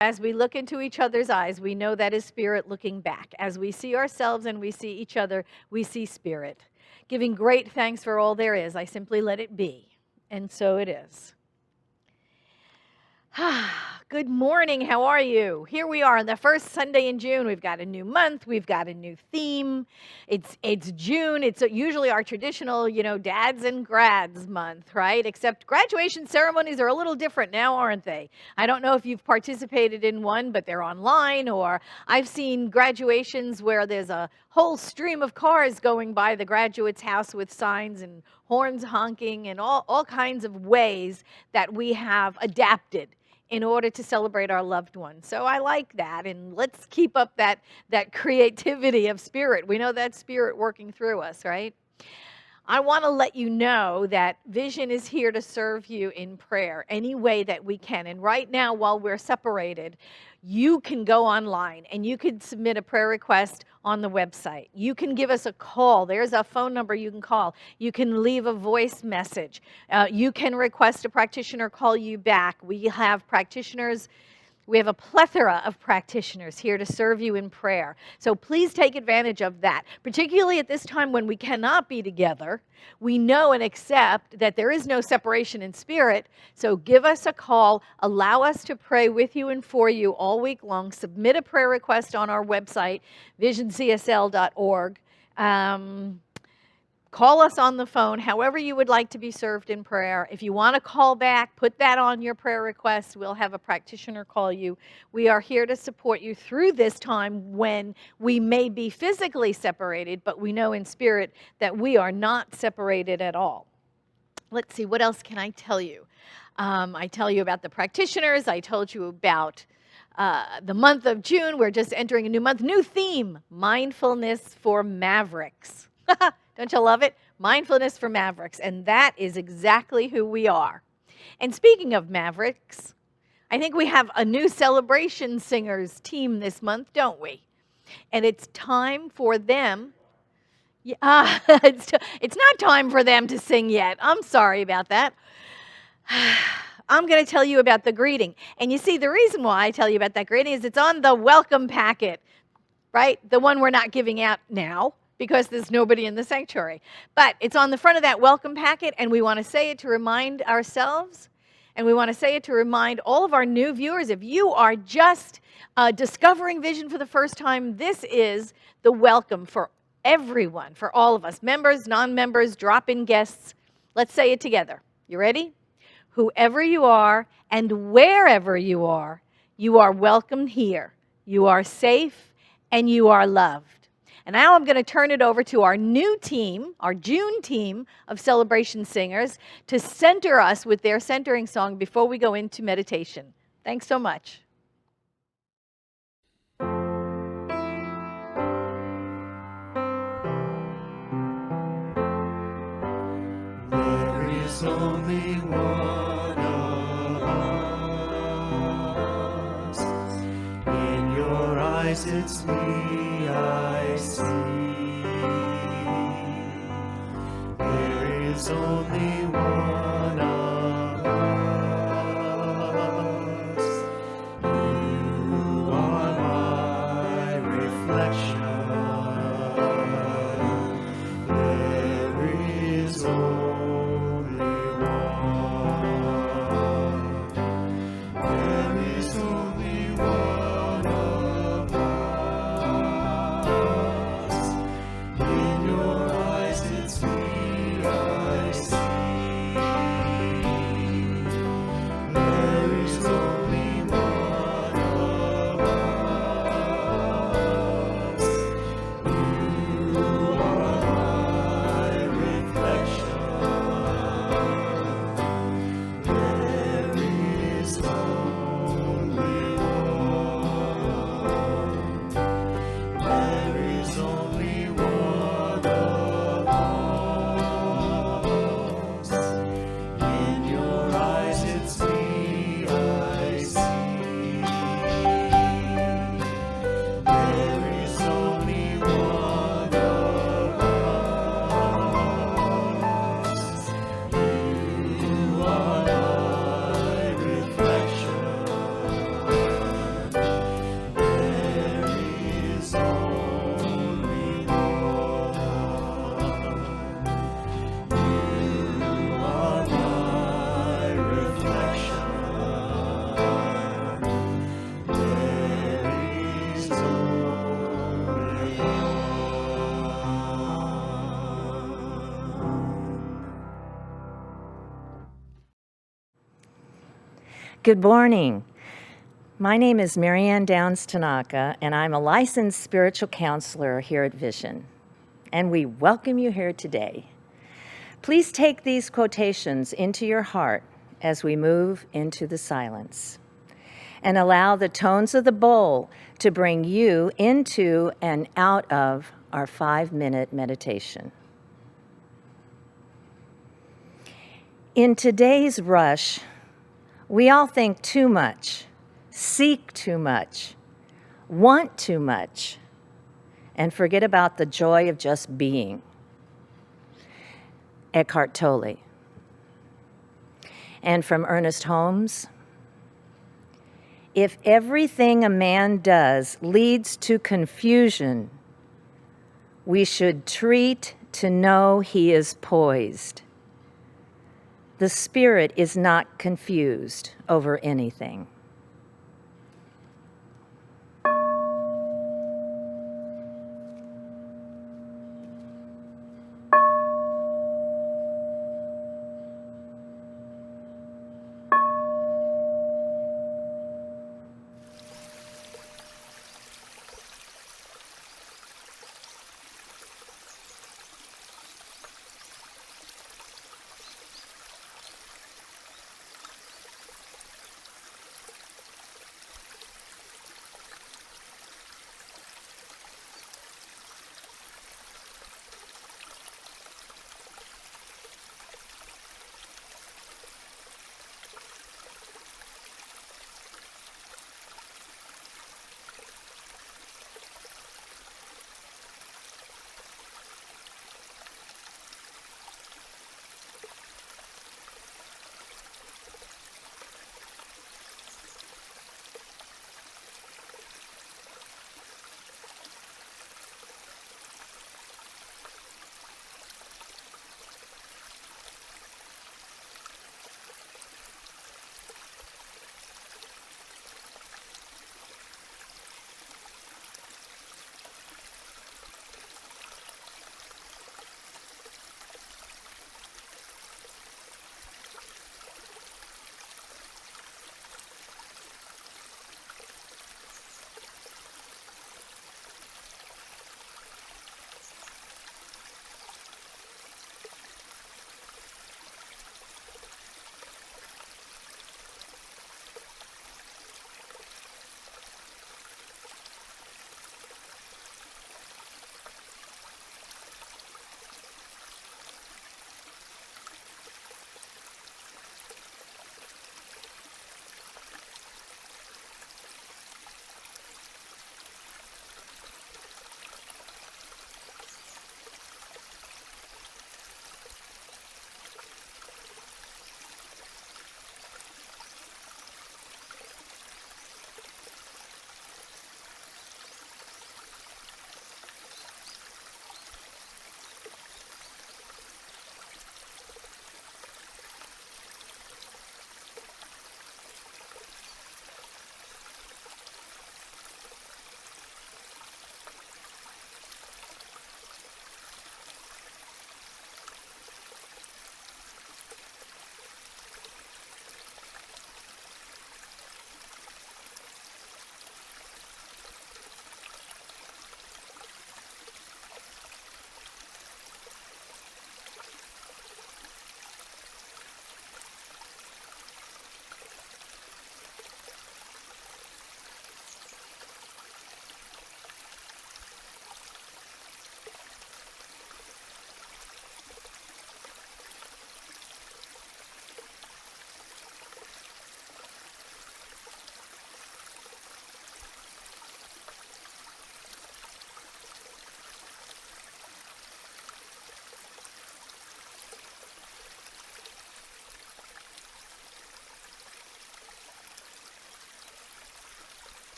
As we look into each other's eyes, we know that is spirit looking back. As we see ourselves and we see each other, we see spirit. Giving great thanks for all there is, I simply let it be. And so it is. Good morning. How are you? Here we are on the first Sunday in June. We've got a new month. We've got a new theme. It's June. It's usually our traditional, dads and grads month, right? Except graduation ceremonies are a little different now, aren't they? I don't know if you've participated in one, but they're online, or I've seen graduations where there's a whole stream of cars going by the graduate's house with signs and horns honking and all kinds of ways that we have adapted in order to celebrate our loved ones. So I like that, and let's keep up that creativity of spirit. We know that spirit working through us, right? I want to let you know that Vision is here to serve you in prayer any way that we can. And right now, while we're separated, you can go online and you can submit a prayer request on the website. You can give us a call. There's a phone number you can call. You can leave a voice message. You can request a practitioner call you back. We have practitioners. We have a plethora of practitioners here to serve you in prayer. So please take advantage of that, particularly at this time when we cannot be together. We know and accept that there is no separation in spirit. So give us a call. Allow us to pray with you and for you all week long. Submit a prayer request on our website, visioncsl.org. Call us on the phone, however you would like to be served in prayer. If you want to call back, put that on your prayer request. We'll have a practitioner call you. We are here to support you through this time when we may be physically separated, but we know in spirit that we are not separated at all. Let's see, what else can I tell you? I tell you about the practitioners. I told you about the month of June. We're just entering a new month. New theme, mindfulness for mavericks. Don't you love it? Mindfulness for Mavericks, and that is exactly who we are. And speaking of Mavericks, I think we have a new celebration singers team this month, don't we? And it's time for them. It's not time for them to sing yet. I'm sorry about that. I'm going to tell you about the greeting. And you see, the reason why I tell you about that greeting is it's on the welcome packet, right? The one we're not giving out now, because there's nobody in the sanctuary. But it's on the front of that welcome packet, and we want to say it to remind ourselves, and we want to say it to remind all of our new viewers. If you are just discovering Vision for the first time, this is the welcome for everyone, for all of us, members, non-members, drop-in guests. Let's say it together. You ready? Whoever you are and wherever you are welcome here. You are safe, and you are loved. And now I'm going to turn it over to our new team, our June team of celebration singers, to center us with their centering song before we go into meditation. Thanks so much. There is only one of us. In your eyes it's me I see. There is only one of us. You are my reflection. There is only one. There is only one of us. In your eyes it's me I see. Good morning. My name is MARYANN TANAKA, and I'm a licensed spiritual counselor here at Vision. And we welcome you here today. Please take these quotations into your heart as we move into the silence. And allow the tones of the bowl to bring you into and out of our 5-minute meditation. In today's rush, we all think too much, seek too much, want too much, and forget about the joy of just being. Eckhart Tolle. And from Ernest Holmes, if everything a man does leads to confusion, we should treat to know he is poised. The spirit is not confused over anything.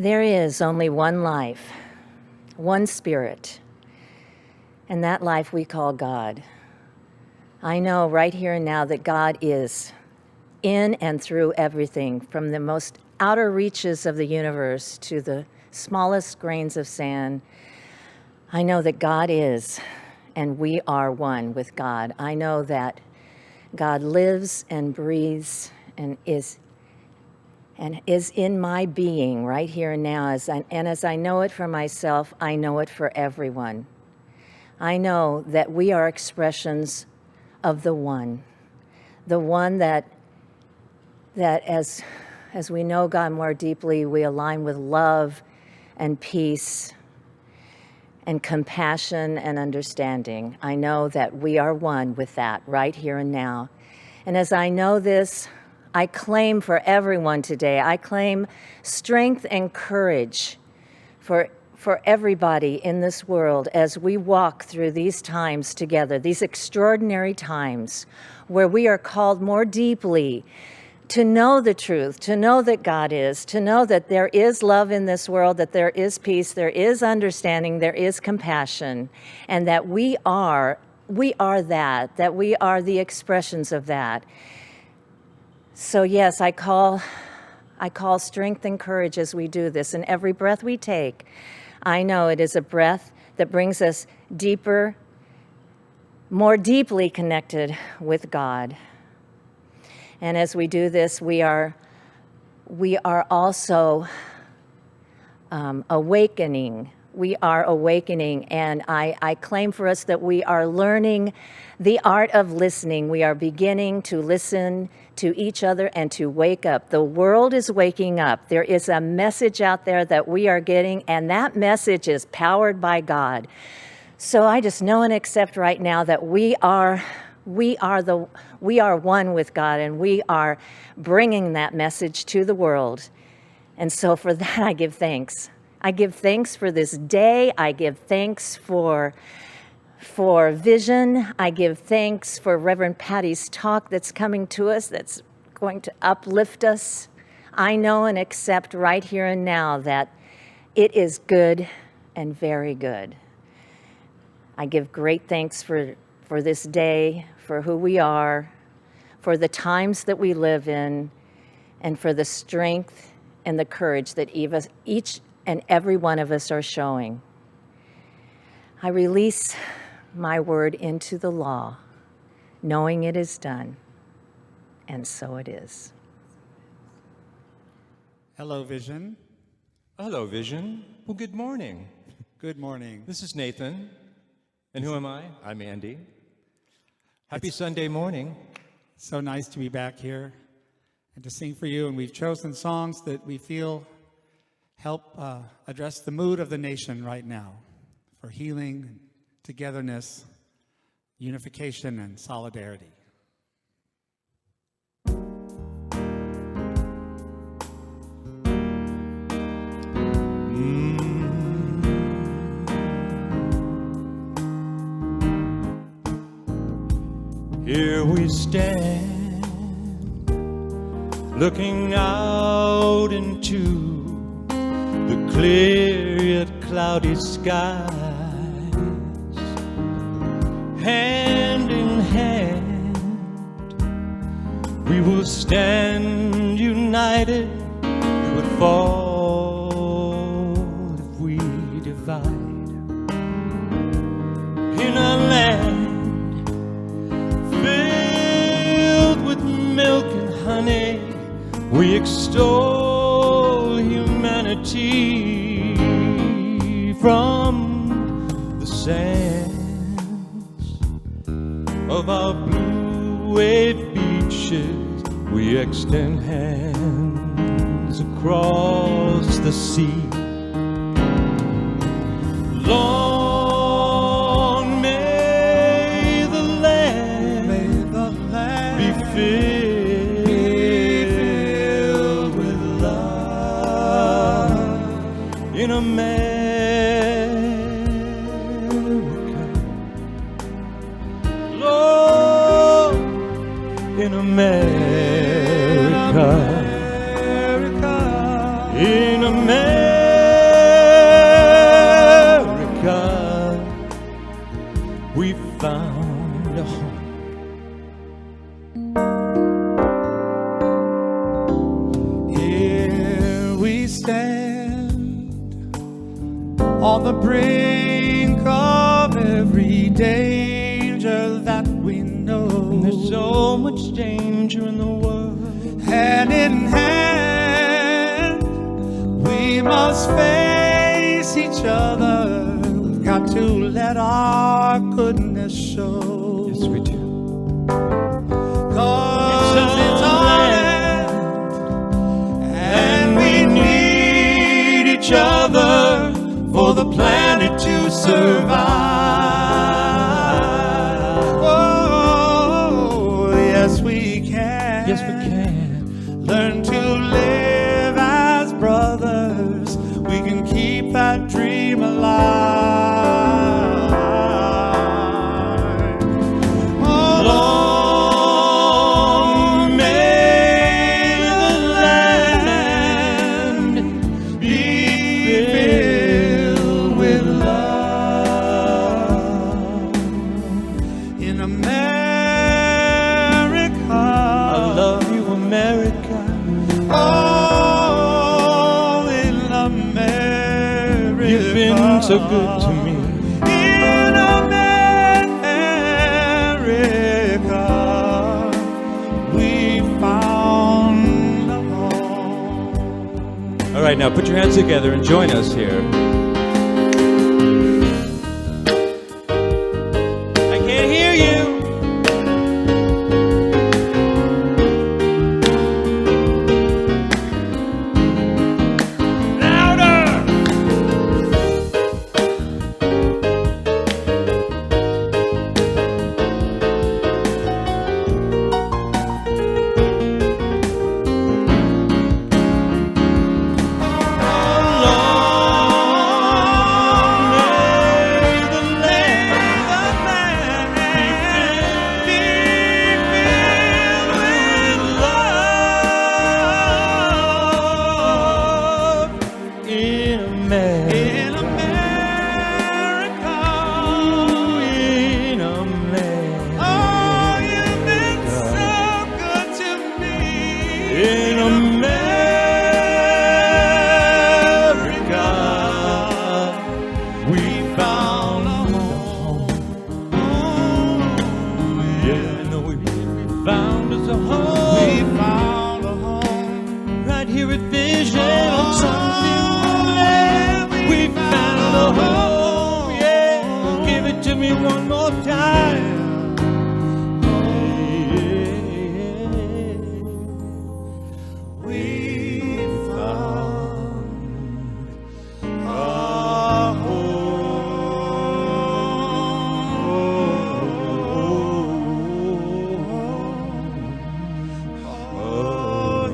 There is only one life, one spirit, and that life we call God. I know right here and now that God is in and through everything, from the most outer reaches of the universe to the smallest grains of sand. I know that God is, and we are one with God. I know that God lives and breathes and is in my being right here and now. And as I know it for myself, I know it for everyone. I know that we are expressions of the one that as we know God more deeply, we align with love and peace and compassion and understanding. I know that we are one with that right here and now. And as I know this, I claim for everyone today, I claim strength and courage for everybody in this world as we walk through these times together, these extraordinary times where we are called more deeply to know the truth, to know that God is, to know that there is love in this world, that there is peace, there is understanding, there is compassion, and that we are that we are the expressions of that. So yes, I call strength and courage as we do this. And every breath we take, I know it is a breath that brings us deeper, more deeply connected with God. And as we do this, we are also awakening. We are awakening, and I claim for us that we are learning the art of listening. We are beginning to listen to each other and to wake up. The world is waking up. There is a message out there that we are getting, and that message is powered by God. So I just know and accept right now that we are one with God, and we are bringing that message to the world. And so for that, I give thanks. I give thanks for this day. I give thanks for vision. I give thanks for Reverend Patti's talk that's coming to us, that's going to uplift us. I know and accept right here and now that it is good and very good. I give great thanks for this day, for who we are, for the times that we live in, and for the strength and the courage that each and every one of us are showing. I release my word into the law, knowing it is done, and so it is. Hello, Vision. Hello, Vision. Well, good morning. Good morning. This is Nathan. And who am I? I'm Andy. Happy Sunday morning. So nice to be back here and to sing for you. And we've chosen songs that we feel help address the mood of the nation right now for healing, togetherness, unification, and solidarity. Here we stand, looking out into the clear yet cloudy skies. Hand in hand, we will stand united. We would fall if we divide. In a land filled with milk and honey, we extol humanity from the sands of our blue wave beaches. We extend hands across the sea. Long may the land be filled with love in America. Lord, in America. In America. on the brink of every danger that we know. And there's so much danger in the world. Hand in hand, we must face each other. We've got to let our goodness show. Yes, we do. 'Cause it's our land, and we need each other for the planet to survive. Oh, yes we can. Yes, we can. Learn to live as brothers. We can keep that dream alive. Oh, long may the land be filled with love. In America, I love you, America. oh, in America, You've been so good to me. in America, we found a home. All right, now put your hands together and join us here. I can't hear you. Louder! In America. In America, In America. oh, you've been so good to me. In America, we found a home. Yeah, I know we found us a We home. found a home. Right here at Vision on Sunday morning. We found a home. Yeah, give it to me one more time. We found a home. Oh,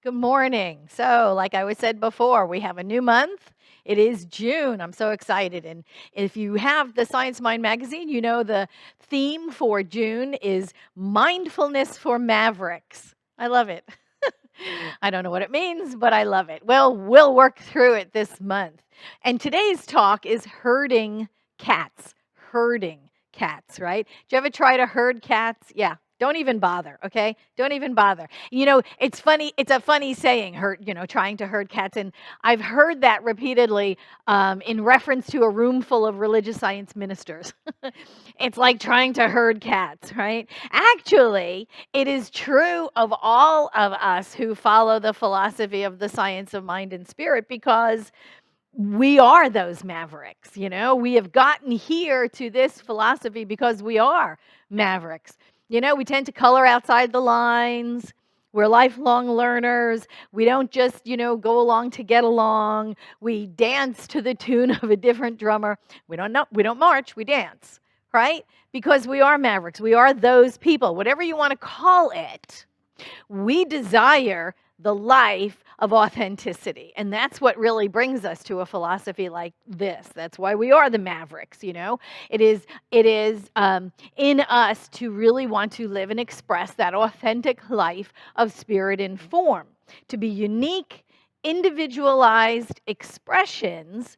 Good morning. So, like I said before, we have a new month. It is June. I'm so excited. And if you have the Science Mind magazine, you know the theme for June is mindfulness for mavericks. I love it. I don't know what it means, but I love it. Well, we'll work through it this month. And today's talk is herding cats. Herding cats, right? Did you ever try to herd cats? Yeah. Don't even bother, okay? Don't even bother. You know, it's funny. It's a funny saying, trying to herd cats. And I've heard that repeatedly in reference to a room full of religious science ministers. It's like trying to herd cats, right? Actually, it is true of all of us who follow the philosophy of the science of mind and spirit, because we are those mavericks. We have gotten here to this philosophy because we are mavericks. We tend to color outside the lines. We're lifelong learners. We don't just, go along to get along. We dance to the tune of a different drummer. We don't march, we dance, right? Because we are mavericks. We are those people, whatever you want to call it. We desire the life of authenticity. And that's what really brings us to a philosophy like this. That's why we are the mavericks, It is in us to really want to live and express that authentic life of spirit and form, to be unique, individualized expressions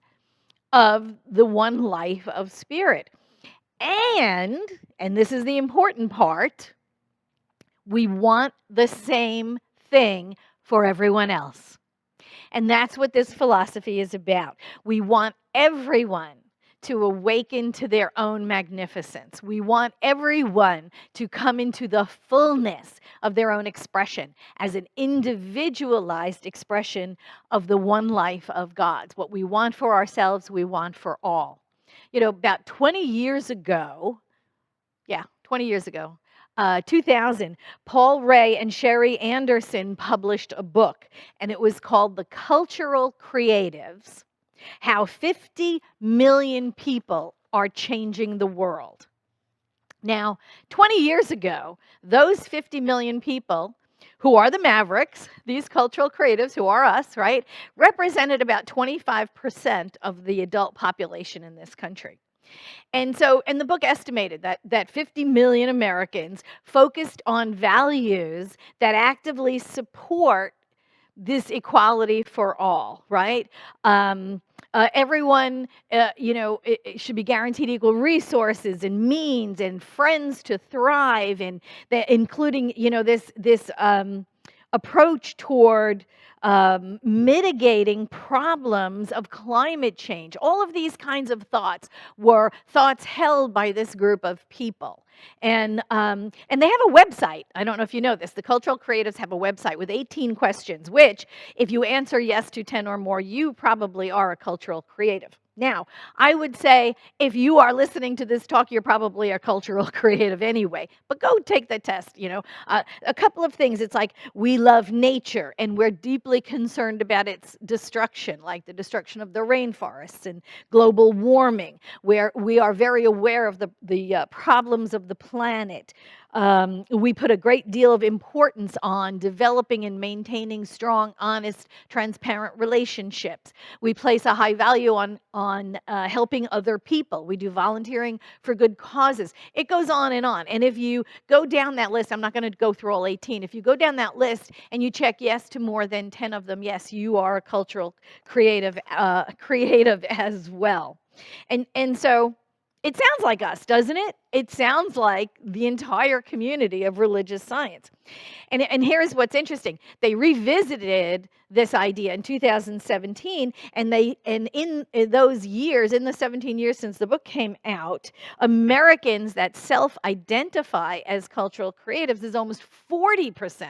of the one life of spirit. And this is the important part, we want the same thing for everyone else. And that's what this philosophy is about. We want everyone to awaken to their own magnificence. We want everyone to come into the fullness of their own expression as an individualized expression of the one life of God's. What we want for ourselves, we want for all. You know, about 20 years ago, 2000, Paul Ray and Sherry Anderson published a book, and it was called The Cultural Creatives: How 50 Million People Are Changing the World. Now, 20 years ago, those 50 million people, who are the mavericks, these cultural creatives, who are us, right, represented about 25% of the adult population in this country. And the book estimated that 50 million Americans focused on values that actively support this equality for all, right? Everyone, it should be guaranteed equal resources and means and friends to thrive, and including, this approach toward mitigating problems of climate change. All of these kinds of thoughts were thoughts held by this group of people. And they have a website. I don't know if you know this. The Cultural Creatives have a website with 18 questions, which, if you answer yes to 10 or more, you probably are a cultural creative. Now, I would say if you are listening to this talk, you're probably a cultural creative anyway, but go take the test. A couple of things. It's like, we love nature and we're deeply concerned about its destruction, like the destruction of the rainforests and global warming, where we are very aware of the problems of the planet. We put a great deal of importance on developing and maintaining strong, honest, transparent relationships. We place a high value on helping other people. We do volunteering for good causes. It goes on. And if you go down that list, I'm not going to go through all 18. If you go down that list and you check yes to more than 10 of them, yes, you are a cultural creative as well. And so it sounds like us, doesn't it? It sounds like the entire community of religious science. And here's what's interesting. They revisited this idea in 2017, and in those years, in the 17 years since the book came out, Americans that self-identify as cultural creatives is almost 40%,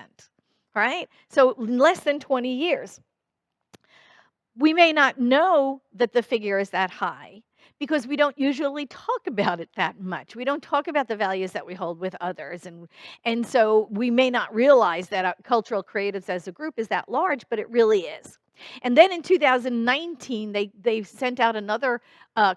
right? So less than 20 years. We may not know that the figure is that high, because we don't usually talk about it that much. We don't talk about the values that we hold with others. And so we may not realize that our cultural creatives as a group is that large, but it really is. And then in 2019, they sent out another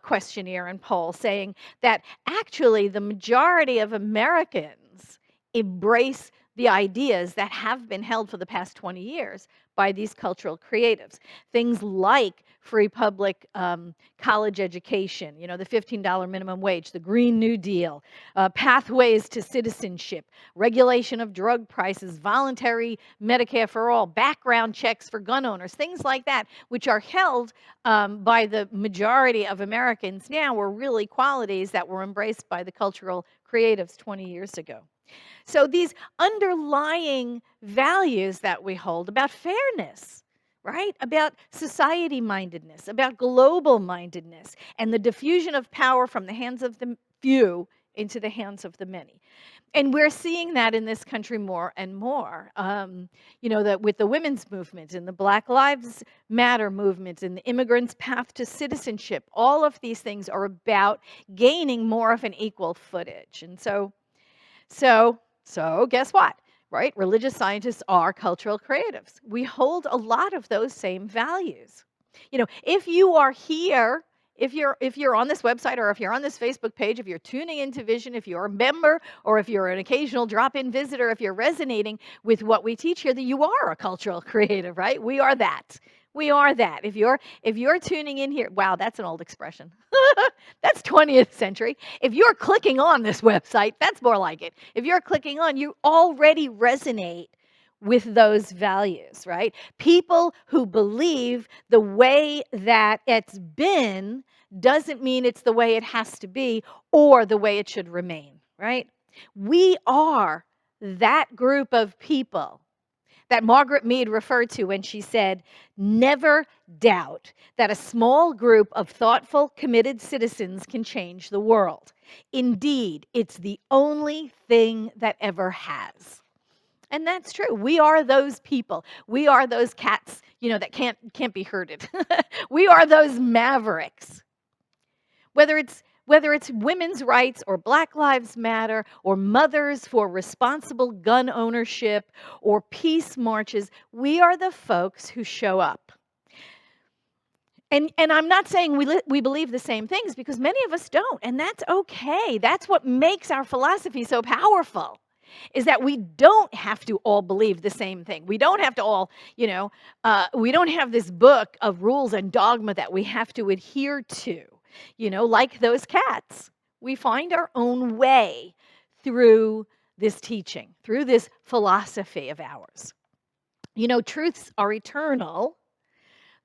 questionnaire and poll saying that actually the majority of Americans embrace the ideas that have been held for the past 20 years by these cultural creatives. Things like free public college education, the $15 minimum wage, the Green New Deal, pathways to citizenship, regulation of drug prices, voluntary Medicare for all, background checks for gun owners, things like that, which are held by the majority of Americans now, were really qualities that were embraced by the cultural creatives 20 years ago. So these underlying values that we hold about fairness, right? About society-mindedness, about global-mindedness, and the diffusion of power from the hands of the few into the hands of the many. And we're seeing that in this country more and more. That with the women's movement and the Black Lives Matter movement and the immigrants' path to citizenship, all of these things are about gaining more of an equal footage. And so guess what, right? Religious scientists are cultural creatives. We hold a lot of those same values. If you are here, if you're on this website, or if you're on this Facebook page, if you're tuning into Vision, if you're a member, or if you're an occasional drop-in visitor, if you're resonating with what we teach here, then you are a cultural creative, right? We are that. We are that. If you're tuning in here, wow, that's an old expression. That's 20th century. If you're clicking on this website, that's more like it. If you're clicking on, you already resonate with those values, right? People who believe the way that it's been doesn't mean it's the way it has to be or the way it should remain, right? We are that group of people that Margaret Mead referred to when she said, never doubt that a small group of thoughtful, committed citizens can change the world. Indeed, it's the only thing that ever has. And that's true. We are those people. We are those cats, that can't be herded. We are those mavericks. Whether it's women's rights or Black Lives Matter or mothers for responsible gun ownership or peace marches, we are the folks who show up. And I'm not saying we believe the same things, because many of us don't, and that's okay. That's what makes our philosophy so powerful, is that we don't have to all believe the same thing. We don't have to all, we don't have this book of rules and dogma that we have to adhere to. Like those cats, we find our own way through this teaching, through this philosophy of ours. Truths are eternal.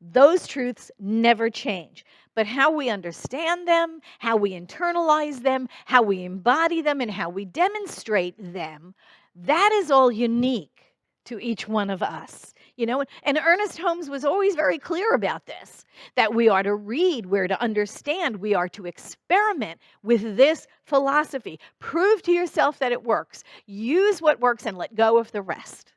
Those truths never change. But how we understand them, how we internalize them, how we embody them, and how we demonstrate them, that is all unique to each one of us. And Ernest Holmes was always very clear about this, that we are to read, we're to understand, we are to experiment with this philosophy. Prove to yourself that it works. Use what works and let go of the rest.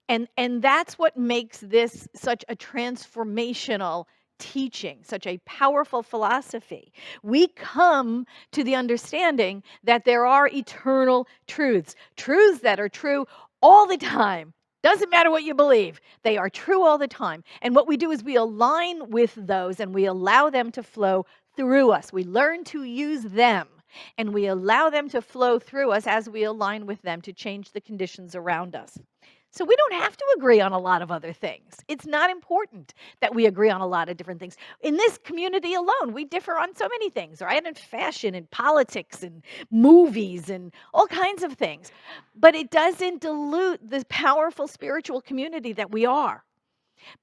And that's what makes this such a transformational teaching, such a powerful philosophy. We come to the understanding that there are eternal truths that are true all the time. Doesn't matter what you believe. They are true all the time. And what we do is we align with those and we allow them to flow through us. We learn to use them and we allow them to flow through us as we align with them to change the conditions around us. So we don't have to agree on a lot of other things. It's not important that we agree on a lot of different things. In this community alone, we differ on so many things, right? In fashion and politics and movies and all kinds of things. But it doesn't dilute the powerful spiritual community that we are,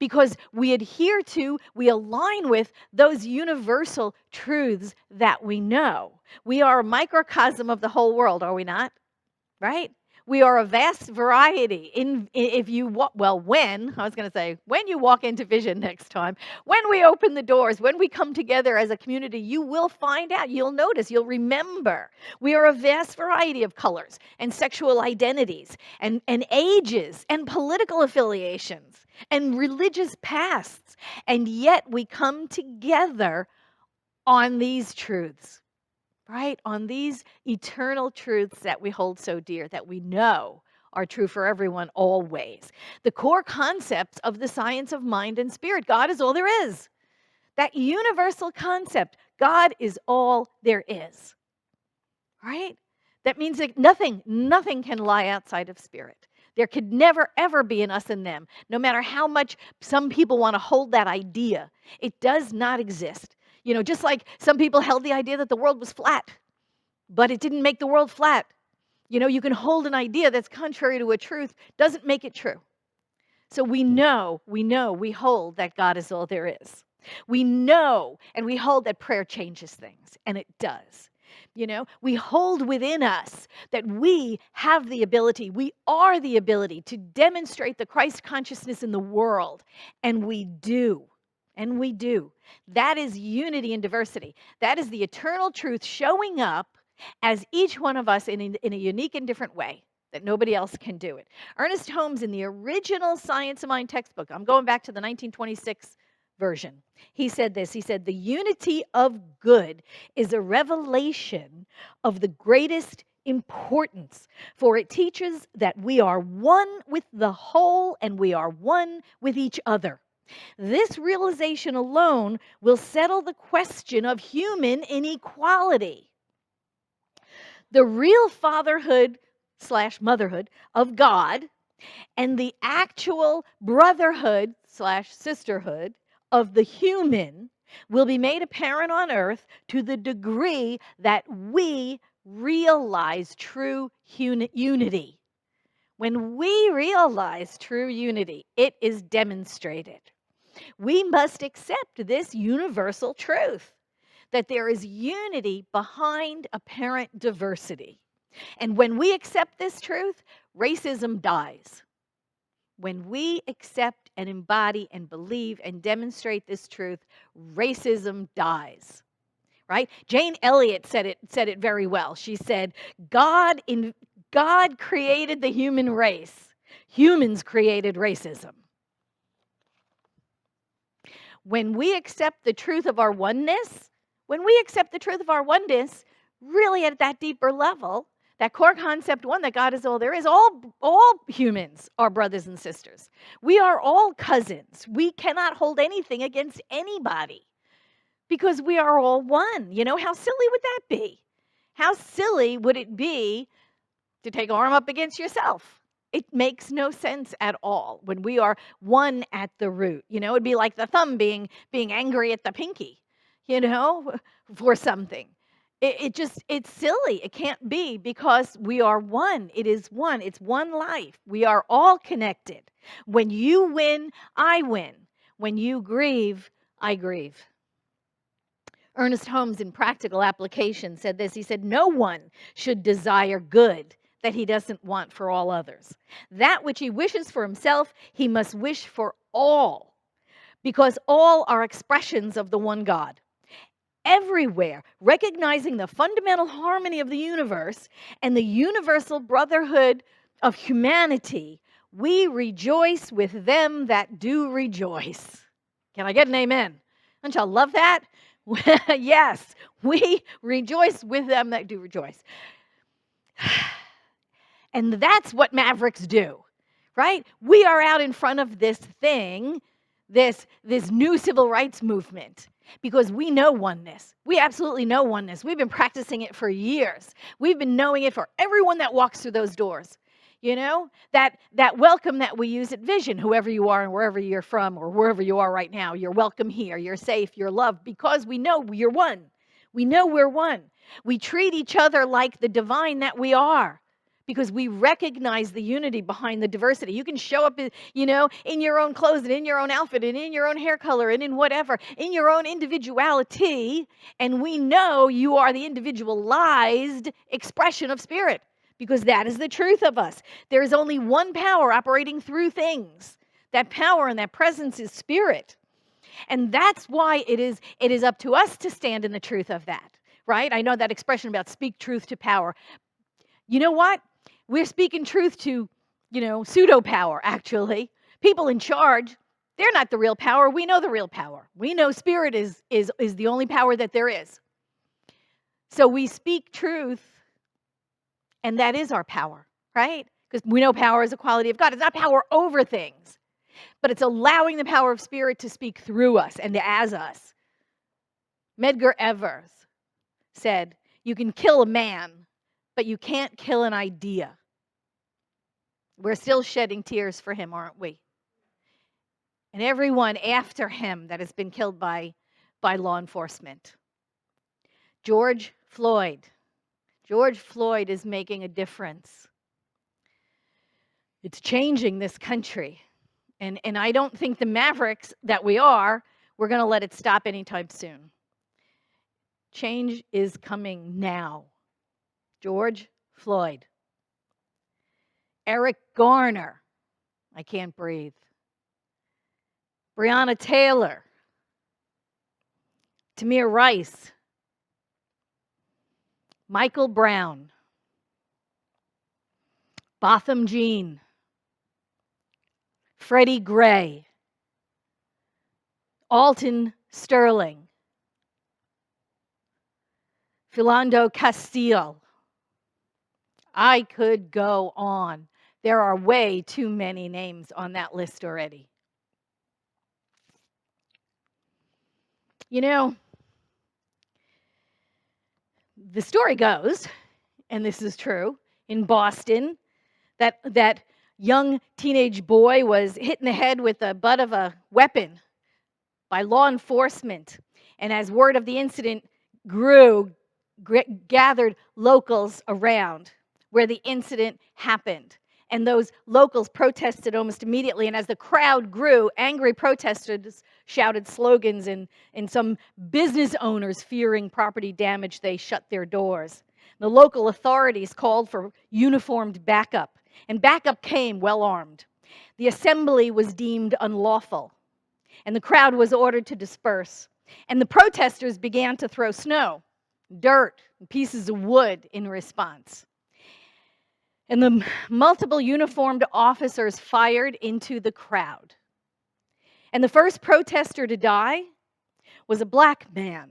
because we adhere to, we align with those universal truths that we know. We are a microcosm of the whole world, are we not? Right? We are a vast variety. When you walk into Vision next time, when we open the doors, when we come together as a community, you will find out, you'll notice, you'll remember. We are a vast variety of colors and sexual identities and ages and political affiliations and religious pasts. And yet we come together on these truths. Right? On these eternal truths that we hold so dear, that we know are true for everyone always. The core concepts of the science of mind and spirit. God is all there is. That universal concept, God is all there is. Right? That means that nothing can lie outside of spirit. There could never, ever be an us and them, no matter how much some people want to hold that idea. It does not exist. Just like some people held the idea that the world was flat, but it didn't make the world flat. You can hold an idea that's contrary to a truth, doesn't make it true. So we hold that God is all there is. We know and we hold that prayer changes things, and it does. We hold within us that we have the ability, we are the ability to demonstrate the Christ consciousness in the world, and we do. And we do. That is unity and diversity. That is the eternal truth showing up as each one of us in a unique and different way that nobody else can do it. Ernest Holmes, in the original Science of Mind textbook, I'm going back to the 1926 version, he said this. He said, "The unity of good is a revelation of the greatest importance, for it teaches that we are one with the whole and we are one with each other. This realization alone will settle the question of human inequality. The real fatherhood/motherhood of God and the actual brotherhood/sisterhood of the human will be made apparent on earth to the degree that we realize true unity." When we realize true unity, it is demonstrated. We must accept this universal truth that there is unity behind apparent diversity. And when we accept this truth, racism dies. When we accept and embody and believe and demonstrate this truth, racism dies. Right? Jane Elliott said it very well. She said, God created the human race. Humans created racism. When we accept the truth of our oneness, really at that deeper level, that core concept one, that God is all there is, all humans are brothers and sisters. We are all cousins. We cannot hold anything against anybody because we are all one. You know, how silly would that be? How silly would it be to take arm up against yourself? It makes no sense at all when we are one at the root. You know, it'd be like the thumb being angry at the pinky, you know, for something. It's silly. It can't be because we are one. It is one. It's one life. We are all connected. When you win, I win. When you grieve, I grieve. Ernest Holmes, in Practical Application, said this. He said, no one should desire good that he doesn't want for all others. That which he wishes for himself, he must wish for all, because all are expressions of the one God. Everywhere, recognizing the fundamental harmony of the universe and the universal brotherhood of humanity, we rejoice with them that do rejoice. Can I get an amen? Don't y'all love that? Yes, we rejoice with them that do rejoice. And that's what Mavericks do, right? We are out in front of this thing, this new civil rights movement, because we know oneness. We absolutely know oneness. We've been practicing it for years. We've been knowing it for everyone that walks through those doors. You know, that welcome that we use at Vision, whoever you are and wherever you're from or wherever you are right now, you're welcome here, you're safe, you're loved, because we know you're one. We know we're one. We treat each other like the divine that we are, because we recognize the unity behind the diversity. You can show up, you know, in your own clothes and in your own outfit and in your own hair color and in whatever, in your own individuality, and we know you are the individualized expression of spirit, because that is the truth of us. There is only one power operating through things. That power and that presence is spirit. And that's why it is up to us to stand in the truth of that, right? I know that expression about speak truth to power. You know what? We're speaking truth to, you know, pseudo power, actually. People in charge, they're not the real power. We know the real power. We know spirit is the only power that there is. So we speak truth, and that is our power, right? Because we know power is a quality of God. It's not power over things, but it's allowing the power of spirit to speak through us and as us. Medgar Evers said, you can kill a man, but you can't kill an idea. We're still shedding tears for him, aren't we? And everyone after him that has been killed by law enforcement. George Floyd is making a difference. It's changing this country. And I don't think the Mavericks that we're going to let it stop anytime soon. Change is coming now. George Floyd. Eric Garner. I can't breathe. Breonna Taylor. Tamir Rice. Michael Brown. Botham Jean. Freddie Gray. Alton Sterling. Philando Castile. I could go on. There are way too many names on that list already. You know, the story goes, and this is true, in Boston, that young teenage boy was hit in the head with the butt of a weapon by law enforcement. And as word of the incident grew, gathered locals around where the incident happened. And those locals protested almost immediately. And as the crowd grew, angry protesters shouted slogans, and some business owners, fearing property damage, they shut their doors. The local authorities called for uniformed backup, and backup came well armed. The assembly was deemed unlawful, and the crowd was ordered to disperse. And the protesters began to throw snow, dirt, and pieces of wood in response. And the multiple uniformed officers fired into the crowd. And the first protester to die was a black man.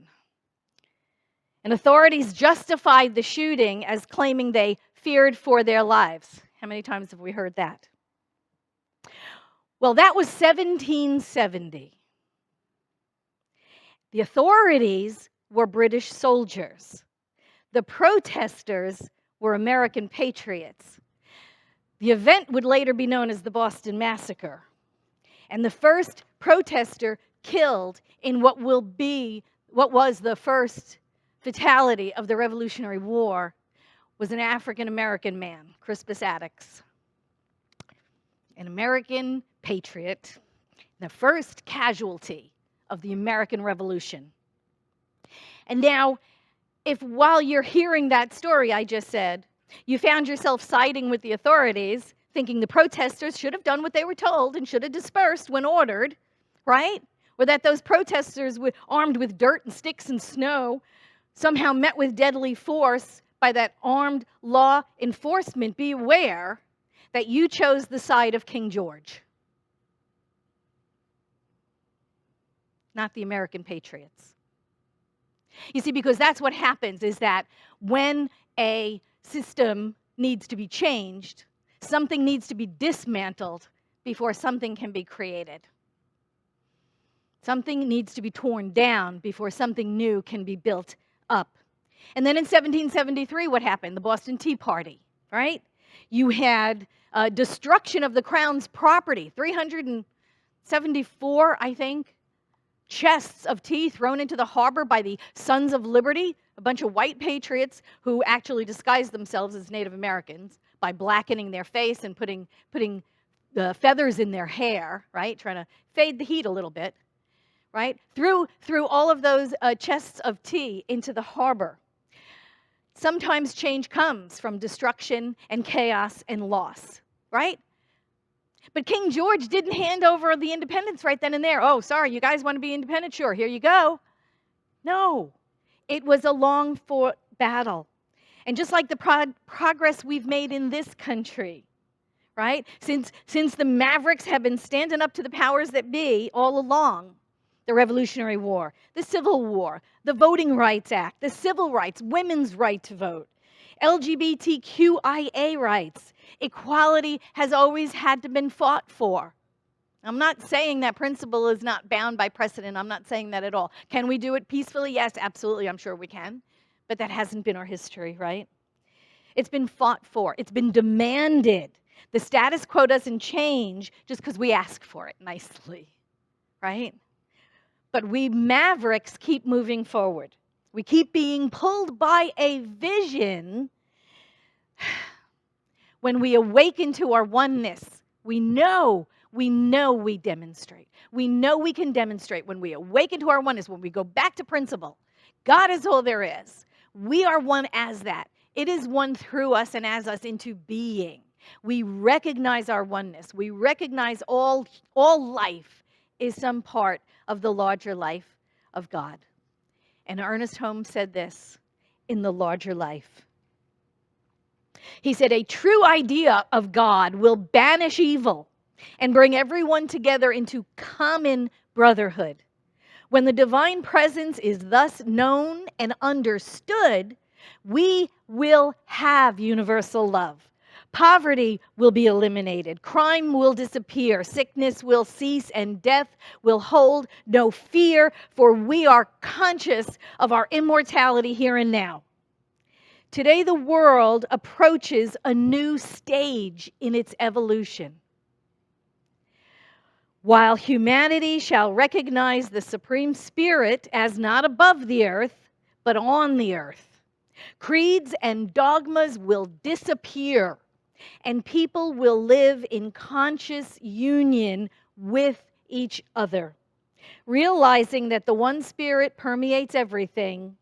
And authorities justified the shooting as claiming they feared for their lives. How many times have we heard that? Well, that was 1770. The authorities were British soldiers. The protesters were American patriots. The event would later be known as the Boston Massacre. And the first protester killed in what was the first fatality of the Revolutionary War was an African-American man, Crispus Attucks, an American patriot, the first casualty of the American Revolution. And now, if while you're hearing that story I just said, you found yourself siding with the authorities, thinking the protesters should have done what they were told and should have dispersed when ordered, right? Or that those protesters armed with dirt and sticks and snow somehow met with deadly force by that armed law enforcement, be aware that you chose the side of King George, not the American patriots. You see, because that's what happens, is that when a system needs to be changed, something needs to be dismantled before something can be created. Something needs to be torn down before something new can be built up. And then in 1773, what happened? The Boston Tea Party, right? You had destruction of the Crown's property, 374, I think, chests of tea thrown into the harbor by the Sons of Liberty, a bunch of white patriots who actually disguised themselves as Native Americans by blackening their face and putting the feathers in their hair, right? Trying to fade the heat a little bit, right? Threw all of those chests of tea into the harbor. Sometimes change comes from destruction and chaos and loss, right? But King George didn't hand over the independence right then and there. Oh, sorry, you guys want to be independent? Sure, here you go. No, it was a long-fought battle. And just like the progress we've made in this country, right? Since the Mavericks have been standing up to the powers that be all along, the Revolutionary War, the Civil War, the Voting Rights Act, the Civil Rights, women's right to vote, LGBTQIA rights, equality has always had to been fought for. I'm not saying that principle is not bound by precedent. I'm not saying that at all. Can we do it peacefully? Yes, absolutely. I'm sure we can. But that hasn't been our history, right? It's been fought for. It's been demanded. The status quo doesn't change just because we ask for it nicely, right? But we mavericks keep moving forward. We keep being pulled by a vision. When we awaken to our oneness, we know we demonstrate. We know we can demonstrate when we awaken to our oneness, when we go back to principle. God is all there is. We are one as that. It is one through us and as us into being. We recognize our oneness. We recognize all life is some part of the larger life of God. And Ernest Holmes said this in The Larger Life. He said, a true idea of God will banish evil and bring everyone together into common brotherhood. When the divine presence is thus known and understood, we will have universal love. Poverty will be eliminated. Crime will disappear. Sickness will cease, and death will hold no fear, for we are conscious of our immortality here and now. Today, the world approaches a new stage in its evolution. While humanity shall recognize the Supreme Spirit as not above the earth, but on the earth, creeds and dogmas will disappear, and people will live in conscious union with each other, realizing that the one Spirit permeates everything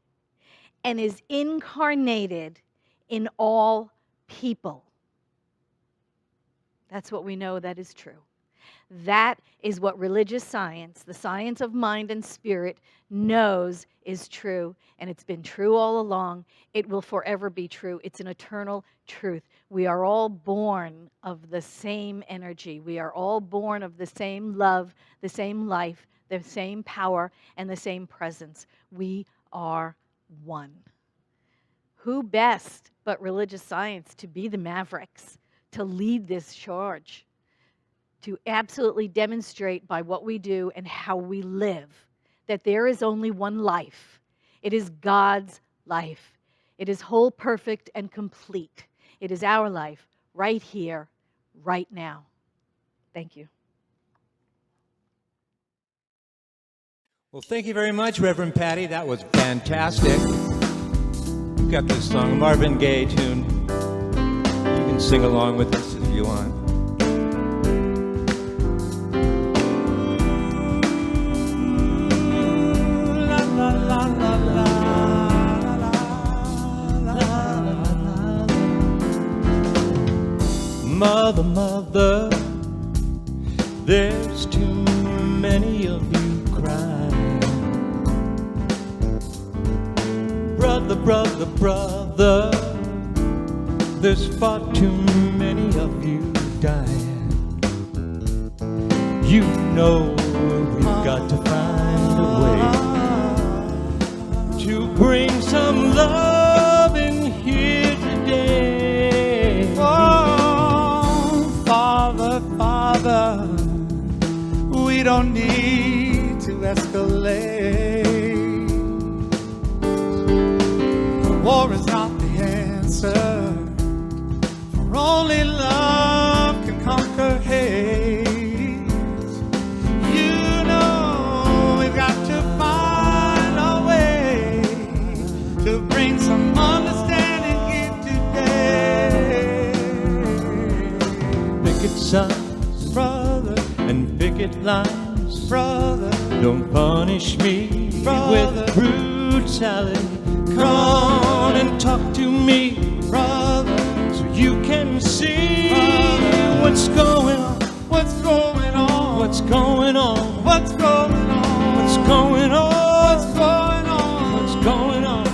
and is incarnated in all people. That's what we know that is true. That is what religious science, the science of mind and spirit, knows is true, and it's been true all along. It will forever be true. It's an eternal truth. We are all born of the same energy. We are all born of the same love, the same life, the same power, and the same presence. We are one. Who best but religious science to be the mavericks, to lead this charge, to absolutely demonstrate by what we do and how we live that there is only one life. It is God's life. It is whole, perfect, and complete. It is our life right here, right now. Thank you. Well, thank you very much, Reverend Patti. That was fantastic. We've got this song, a Marvin Gaye tune. You can sing along with us if you want. Mother, mother, there's too many of you crying. Brother, brother, brother, there's far too many of you dying. You know we've got to find a way to bring some love in here today. Oh, Father, Father, we don't need to escalate. War is not the answer, for only love can conquer hate. You know we've got to find a way to bring some understanding here today. Picket signs, Brother, and picket lines, brother, don't punish me Brother. with brutality. Come on and talk to me, brother, so you can see Brother. what's going on, what's going on? what's going on, What's going on? what's going on, What's going on? what's going on.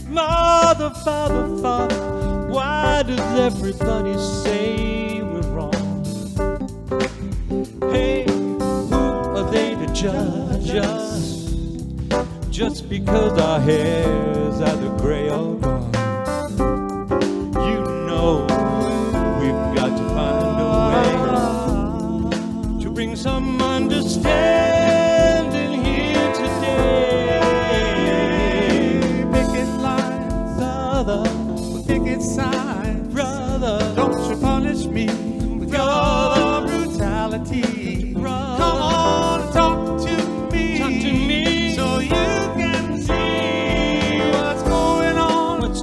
Mother, father, father, why does everybody say we're wrong? Hey, who are they to judge us? Just because our hair's either gray or gone. You know we've got to find a way to bring some understanding here today. Picket lines, Brother, picket signs, brother, don't you punish me with your brutality. Brother. Come on and talk to me, talk to me. so you can see what's going on. What's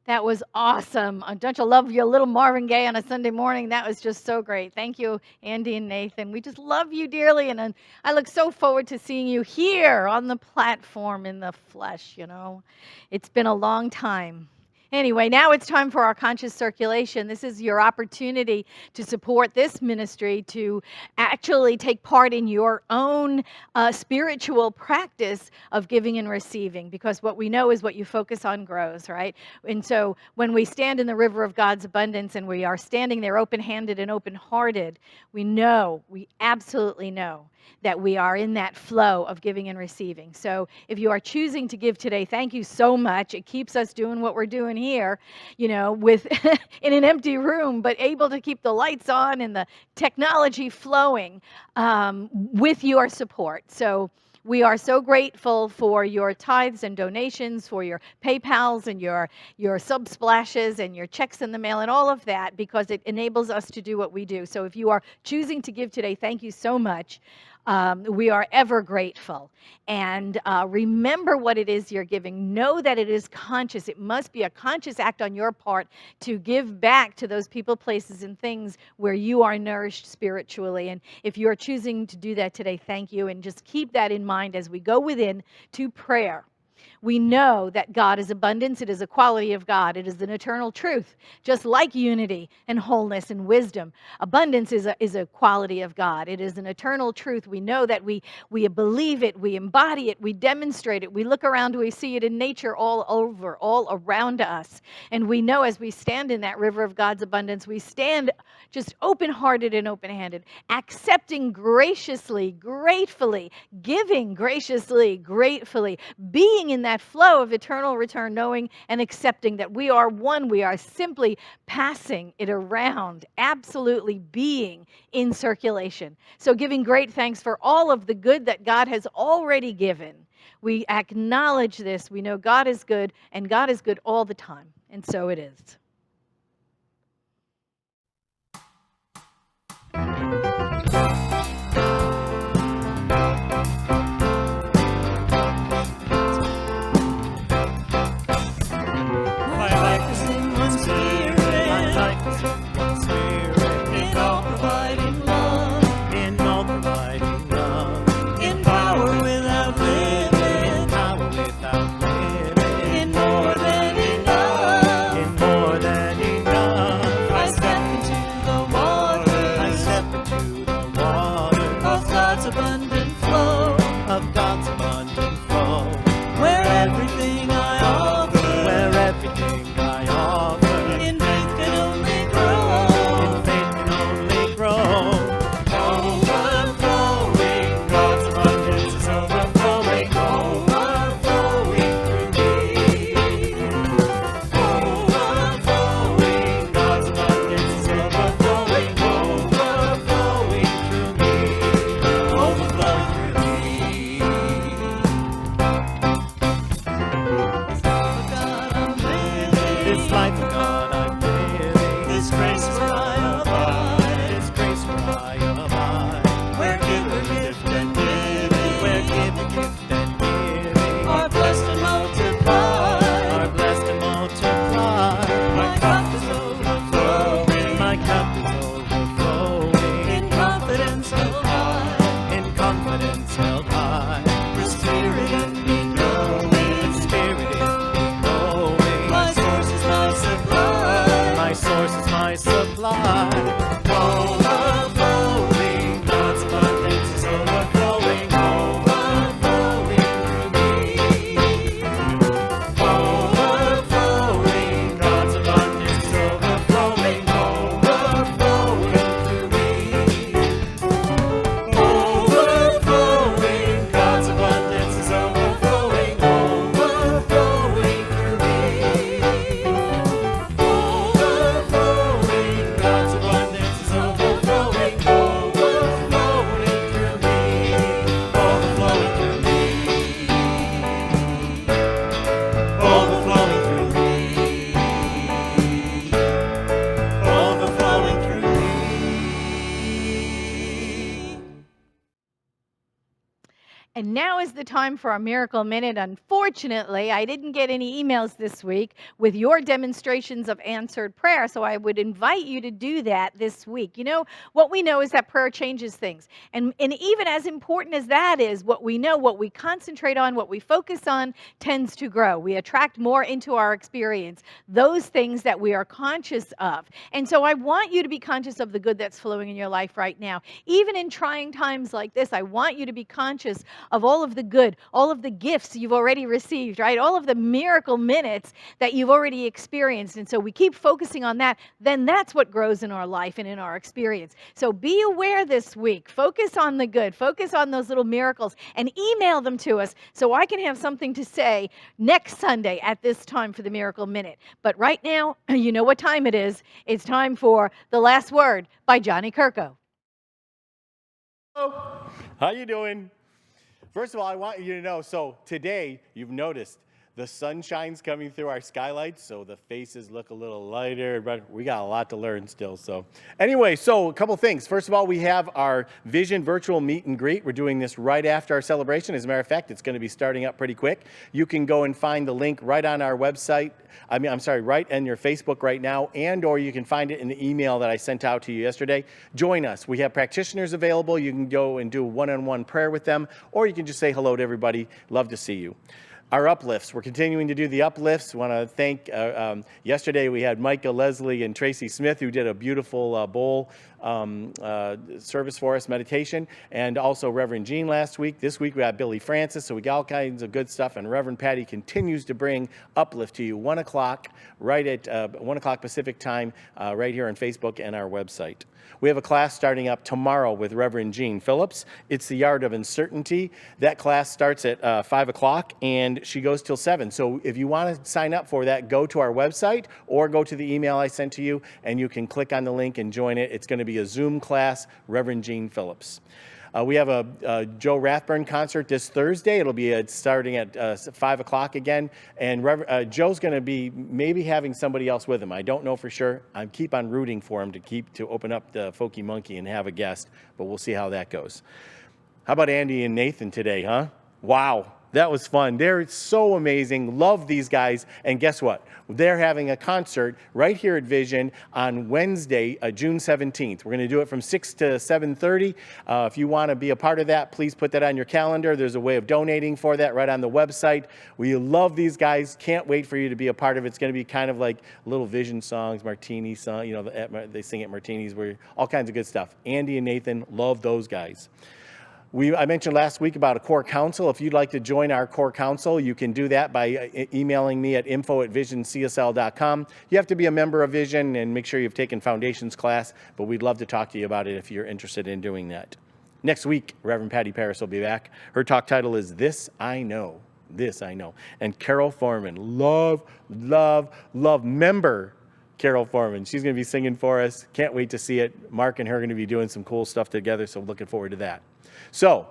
That was awesome. Don't you love your little Marvin Gaye on a Sunday morning? That was just so great. Thank you, Andy and Nathan. We just love you dearly, and I look so forward to seeing you here on the platform in the flesh, you know. It's been a long time. Anyway, now it's time for our conscious circulation. This is your opportunity to support this ministry, to actually take part in your own spiritual practice of giving and receiving, because what we know is what you focus on grows, right? And so when we stand in the river of God's abundance and we are standing there open-handed and open-hearted, we absolutely know that we are in that flow of giving and receiving. So if you are choosing to give today, thank you so much. It keeps us doing what we're doing here, you know, with in an empty room, but able to keep the lights on and the technology flowing with your support. So we are so grateful for your tithes and donations, for your PayPals and your Subsplashes and your checks in the mail and all of that, because it enables us to do what we do. So if you are choosing to give today, thank you so much. We are ever grateful. And remember what it is you're giving. Know that it is conscious. It must be a conscious act on your part to give back to those people, places, and things where you are nourished spiritually. And if you're choosing to do that today, thank you. And just keep that in mind as we go within to prayer. We know that God is abundance. It is a quality of God. It is an eternal truth, just like unity and wholeness and wisdom. Abundance is a quality of God. It is an eternal truth. We know that we believe it, we embody it, we demonstrate it. We look around, we see it in nature all over, all around us. And we know as we stand in that river of God's abundance, we stand just open-hearted and open-handed, accepting graciously, gratefully, giving graciously, gratefully, being in that flow of eternal return, knowing and accepting that we are one. We are simply passing it around, absolutely being in circulation. So giving great thanks for all of the good that God has already given. We acknowledge this. We know God is good, and God is good all the time. And so it is. In more And now is the time for our Miracle Minute. Unfortunately, I didn't get any emails this week with your demonstrations of answered prayer, so I would invite you to do that this week. You know, what we know is that prayer changes things. And even as important as that is, what we know, what we concentrate on, what we focus on tends to grow. We attract more into our experience, those things that we are conscious of. And so I want you to be conscious of the good that's flowing in your life right now. Even in trying times like this, I want you to be conscious of all of the good, all of the gifts you've already received, right? All of the miracle minutes that you've already experienced. And so we keep focusing on that, then that's what grows in our life and in our experience. So be aware this week. Focus on the good. Focus on those little miracles and email them to us so I can have something to say next Sunday at this time for the Miracle Minute. But right now, you know what time it is. It's time for The Last Word by Johnny Kirko. Hello. How you doing? First of all, I want you to know, so today, you've noticed, the sunshine's coming through our skylights, so the faces look a little lighter, but we got a lot to learn still. So anyway, so a couple things. First of all, we have our Vision virtual meet and greet. We're doing this right after our celebration. As a matter of fact, it's going to be starting up pretty quick. You can go and find the link right on our website. Right in your Facebook right now, and or you can find it in the email that I sent out to you yesterday. Join us. We have practitioners available. You can go and do one-on-one prayer with them, or you can just say hello to everybody. Love to see you. Our uplifts. We're continuing to do the uplifts. Want to thank, yesterday we had Micah Leslie and Tracy Smith who did a beautiful bowl service for us, meditation, and also Reverend Jean last week. This week we had Billy Francis, so we got all kinds of good stuff, and Reverend Patti continues to bring uplift to you, 1 o'clock, right at 1 o'clock Pacific time, right here on Facebook and our website. We have a class starting up tomorrow with Reverend Jean Phillips. It's the Art of Uncertainty. That class starts at 5 o'clock, and she goes till 7. So if you want to sign up for that, go to our website or go to the email I sent to you, and you can click on the link and join it. It's going to be a Zoom class, Reverend Jean Phillips. We have a Joe Rathburn concert this Thursday. It'll be starting at 5 o'clock again. And Joe's going to be maybe having somebody else with him. I don't know for sure. I keep on rooting for him to open up the Folky Monkey and have a guest, but we'll see how that goes. How about Andy and Nathan today, huh? Wow. That was fun. They're so amazing. Love these guys. And guess what? They're having a concert right here at Vision on Wednesday, June 17th. We're going to do it from 6 to 7:30. If you want to be a part of that, please put that on your calendar. There's a way of donating for that right on the website. We love these guys. Can't wait for you to be a part of it. It's going to be kind of like little Vision songs, Martini song. You know, they sing at Martini's, all kinds of good stuff. Andy and Nathan, love those guys. I mentioned last week about a core council. If you'd like to join our core council, you can do that by emailing me at info@visioncsl.com. You have to be a member of Vision and make sure you've taken Foundations class, but we'd love to talk to you about it if you're interested in doing that. Next week, Reverend Patti Paris will be back. Her talk title is This I Know. This I Know. And Carol Foreman, love member Carol Foreman. She's going to be singing for us. Can't wait to see it. Mark and her are going to be doing some cool stuff together, so looking forward to that. So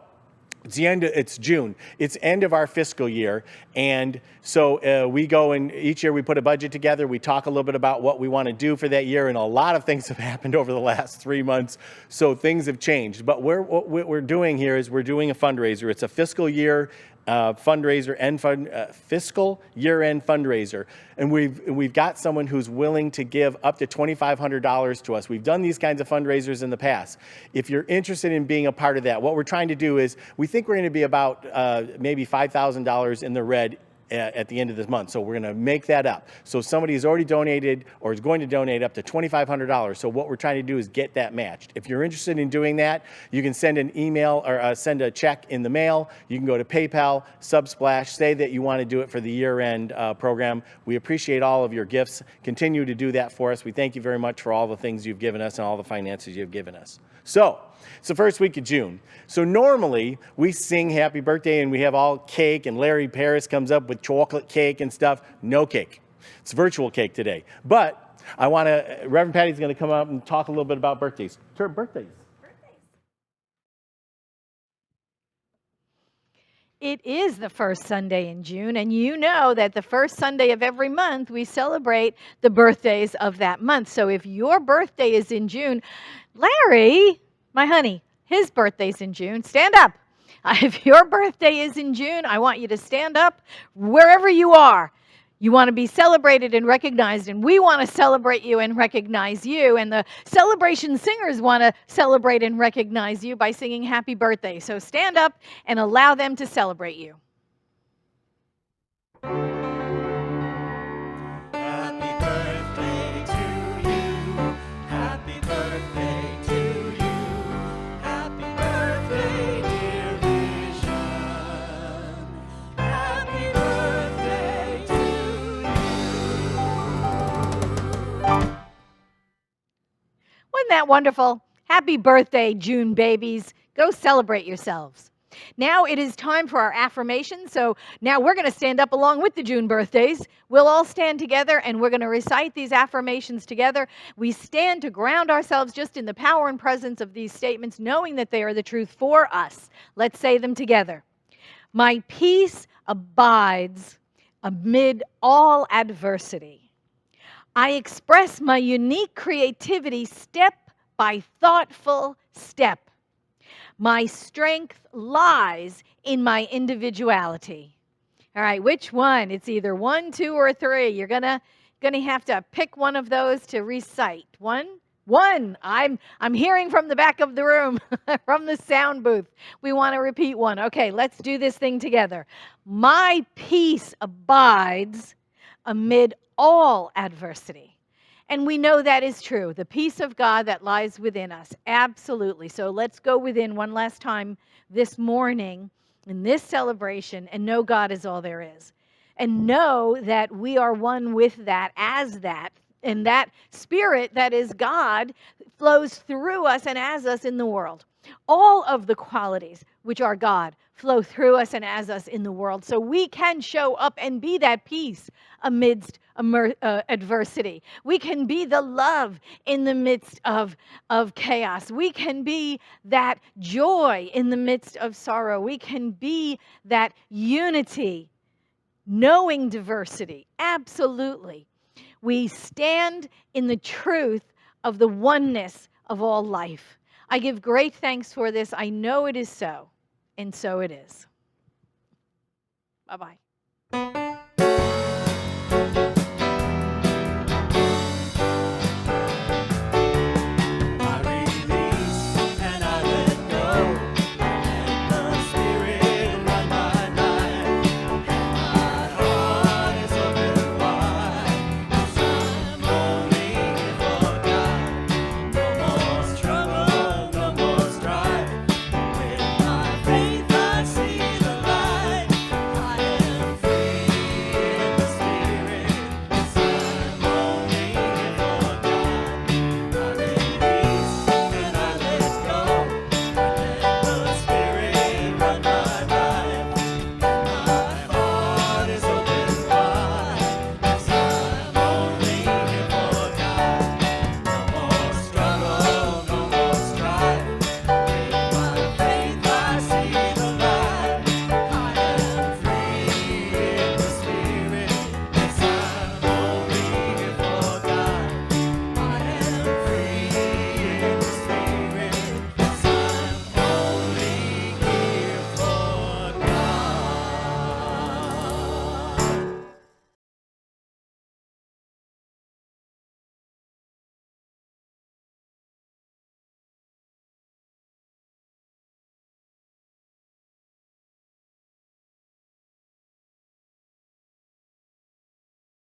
it's June. It's end of our fiscal year. And so we go and each year we put a budget together. We talk a little bit about what we want to do for that year. And a lot of things have happened over the last 3 months. So things have changed. But what we're doing here is we're doing a fundraiser. It's a fiscal year fundraiser and fiscal year-end fundraiser, and we've got someone who's willing to give up to $2,500 to us. We've done these kinds of fundraisers in the past. If you're interested in being a part of that, what we're trying to do is we think we're going to be about maybe $5,000 in the red at the end of this month. So we're going to make that up. So somebody has already donated or is going to donate up to $2,500. So what we're trying to do is get that matched. If you're interested in doing that, you can send an email or send a check in the mail. You can go to PayPal, Subsplash, say that you want to do it for the year-end program. We appreciate all of your gifts. Continue to do that for us. We thank you very much for all the things you've given us and all the finances you've given us. So it's the first week of June. So normally we sing happy birthday and we have all cake, and Larry Paris comes up with chocolate cake and stuff. No cake. It's virtual cake today. But Reverend Patty's going to come up and talk a little bit about birthdays. Birthdays. It is the first Sunday in June, and you know that the first Sunday of every month we celebrate the birthdays of that month. So if your birthday is in June, Larry, my honey, his birthday's in June. Stand up. If your birthday is in June, I want you to stand up wherever you are. You want to be celebrated and recognized, and we want to celebrate you and recognize you. And the celebration singers want to celebrate and recognize you by singing happy birthday. So stand up and allow them to celebrate you. Happy birthday to you. Happy birthday to you. Happy birthday, dear Vision. Happy birthday to you. Wasn't that wonderful? Happy birthday, June babies. Go celebrate yourselves. Now it is time for our affirmation. So now we're going to stand up along with the June birthdays. We'll all stand together and we're going to recite these affirmations together. We stand to ground ourselves just in the power and presence of these statements, knowing that they are the truth for us. Let's say them together. My peace abides amid all adversity. I express my unique creativity step by thoughtful step. My strength lies in my individuality. All right, which one? It's either 1, 2, or 3. You're gonna have to pick one of those to recite. One. I'm hearing from the back of the room, from the sound booth. We want to repeat 1. Okay, let's do this thing together. My peace abides amid all adversity. And we know that is true. The peace of God that lies within us. Absolutely. So let's go within one last time this morning in this celebration and know God is all there is. And know that we are one with that, as that. And that spirit that is God flows through us and as us in the world. All of the qualities which are God flow through us and as us in the world. So we can show up and be that peace amidst adversity. We can be the love in the midst of chaos. We can be that joy in the midst of sorrow. We can be that unity, knowing diversity. Absolutely. We stand in the truth of the oneness of all life. I give great thanks for this. I know it is so, and so it is. Bye-bye.